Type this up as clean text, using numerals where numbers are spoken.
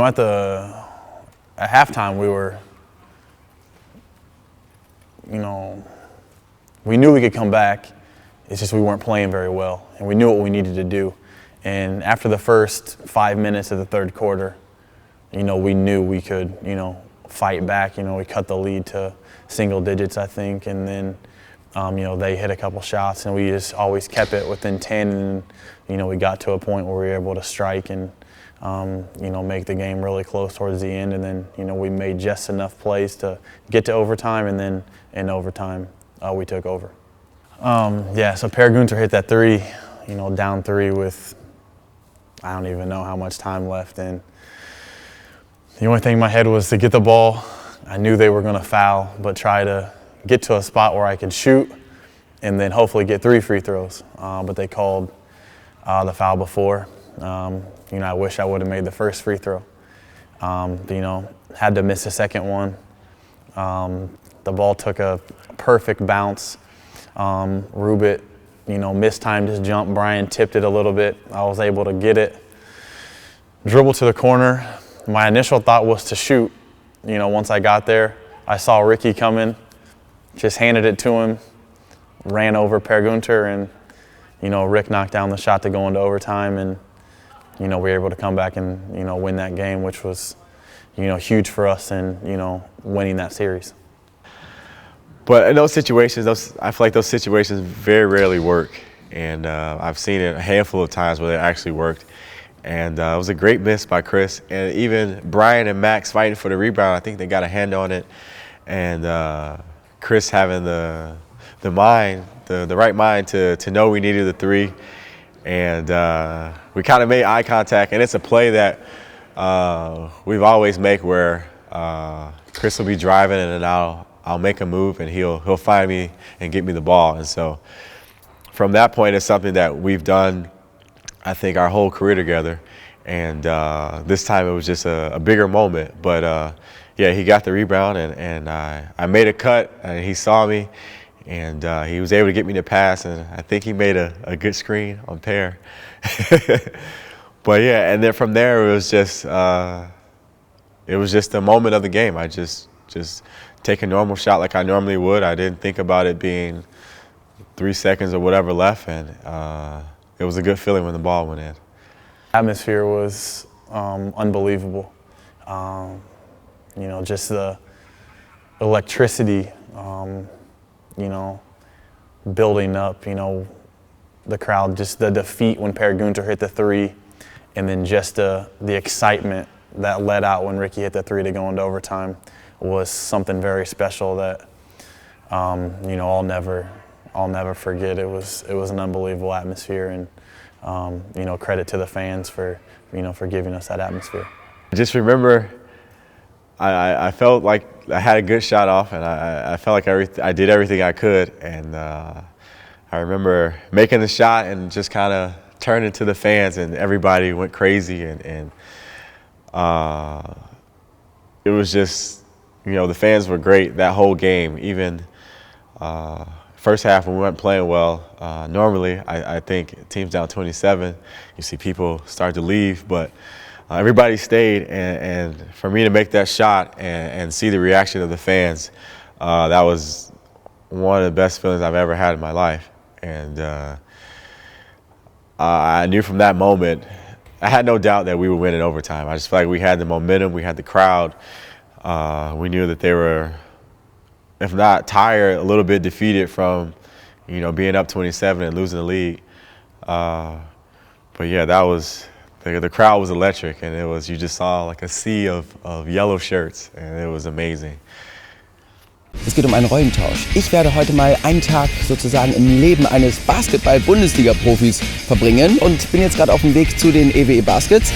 at halftime we were, we knew we could come back. It's just we weren't playing very well, and we knew what we needed to do. And after the first 5 minutes of the third quarter, we knew we could, fight back. We cut the lead to single digits, I think, and then, they hit a couple shots, and we just always kept it within 10. And, we got to a point where we were able to strike and, make the game really close towards the end. And then, we made just enough plays to get to overtime, and then in overtime, we took over. So Per Günther hit that three, down three with, I don't even know how much time left. And the only thing in my head was to get the ball. I knew they were going to foul, but try to get to a spot where I could shoot and then hopefully get 3 free throws. But they called the foul before. I wish I would have made the first free throw. Had to miss the second one. The ball took a perfect bounce. Rubit, mistimed his jump. Brian tipped it a little bit. I was able to get it, dribble to the corner. My initial thought was to shoot. Once I got there, I saw Rickey coming, just handed it to him, ran over Per Günther, and, Rick knocked down the shot to go into overtime, and, we were able to come back and, win that game, which was, huge for us in, winning that series. But in those situations, I feel like those situations very rarely work. And I've seen it a handful of times where it actually worked. And it was a great miss by Chris. And even Brian and Max fighting for the rebound, I think they got a hand on it. And Chris having the right mind to know we needed the three. And we kind of made eye contact. And it's a play that we've always make where Chris will be driving and then I'll make a move and he'll find me and get me the ball. And so from that point, it's something that we've done, I think, our whole career together. And this time it was just a bigger moment. But he got the rebound and I made a cut and he saw me and he was able to get me the pass, and I think he made a good screen on Per. But and then from there it was just a moment of the game. I just take a normal shot like I normally would. I didn't think about it being 3 seconds or whatever left, and it was a good feeling when the ball went in. Atmosphere was unbelievable. Just the electricity, building up, the crowd, just the defeat when Per Günther hit the three, and then just the excitement that led out when Rickey hit the three to go into overtime was something very special that I'll never forget. It was an unbelievable atmosphere, and credit to the fans for giving us that atmosphere. I just remember I felt like I had a good shot off, and I felt like I did everything I could, and I remember making the shot and just kind of turning to the fans, and everybody went crazy, and it was just, the fans were great that whole game. Even first half when we weren't playing well, normally I think teams down 27, you see people start to leave, but everybody stayed, and for me to make that shot and see the reaction of the fans, that was one of the best feelings I've ever had in my life. And I knew from that moment, I had no doubt that we would win in overtime. I just felt like we had the momentum, we had the crowd. We knew that they were, if not tired, a little bit defeated from, being up 27 and losing the lead. But that was, the crowd was electric, and you just saw like a sea of yellow shirts, and it was amazing. Es geht einen Rollentausch. Ich werde heute mal einen Tag sozusagen im Leben eines Basketball-Bundesliga-Profis verbringen und bin jetzt gerade auf dem Weg zu den EWE Baskets.